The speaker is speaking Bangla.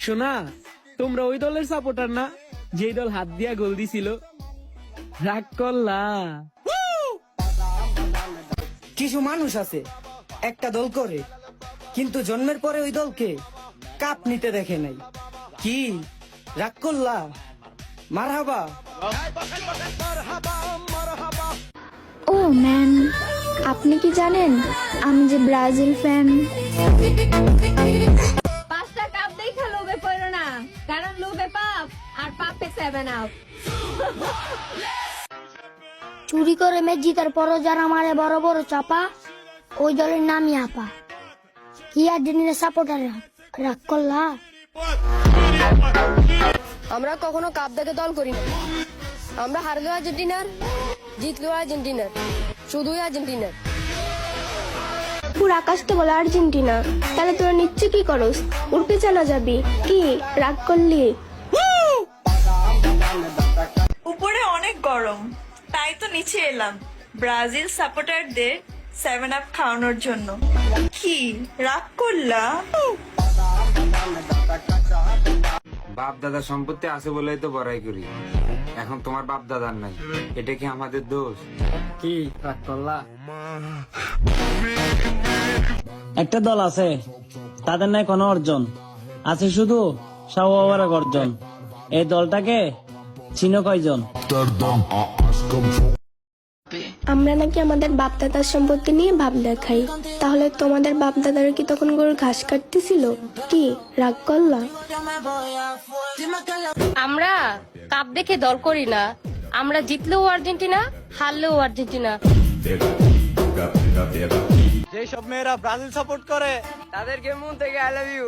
শোনা, তোমরা ওই দলের সাপোর্টার না যেই দল হাত দিয়া গোল দিছিল? রাগ করলা? কিছু মানুষ আছে একটা দল করে, কিন্তু জন্মের পরে ওই দলকে কাপ নিতে দেখে নাই। কি রাগ করলা? মারহাবা। ও ম্যান, আপনি কি জানেন আমি যে ব্রাজিল ফ্যান? 5টা কাপ দেখা লোভে পড়ো না, কারণ লোভে পাপ আর পাপে 7 আপ। চুরি করে ম্যাচ জিতার পরও যারা মারে বড় বড় চাপা, ওই দলের নামই আপা। কি আর্জেন্টিনা সাপোর্টাররা রাগ করলা? আমরা কখনো কাপ দেখে দল করি না। আমরা হারলেও আর্জেন্টিনার, জিতলেও আর্জেন্টিনার, শুধুই আর্জেন্টিনার। পুরো আকাশ তো বলে আর্জেন্টিনা, তাহলে তোরা নিচ্ছে কি করস? উড়তে চালা যাবি কি? রাগ করলি? উপরে অনেক গরম, তাই তো নিচে এলাম ব্রাজিল সাপোর্টারদের 7 আপ খাওয়ানোর জন্য। কি রাগ করলা? বাপ দাদার সম্পত্তি আছে বলেই তো বড়াই করি। এখন তোমার বাপ দাদার নাই, এটা কি আমাদের দোষ? কি রাগ করলা? একটা দল আছে, তাদের নাই কোনো অর্জন, আছে শুধু সাওয়ার অর্জন। এই দলটাকে চিনো কয়জন? আমরা নাকি আমাদের বাপ দাদার সম্পত্তি নিয়ে ভাব দেখাই, তাহলে তোমাদের বাপ দাদারা কি তখন গরুর ঘাস কাটতেছিল? কি রাগ করলা? আমরা কাপ দেখে দল করি না। আমরা জিতলেও আর্জেন্টিনা, হারলেও আর্জেন্টিনা। যেসব মেয়েরা ব্রাজিল সাপোর্ট করে তাদেরকে মন থেকে আই লাভ ইউ।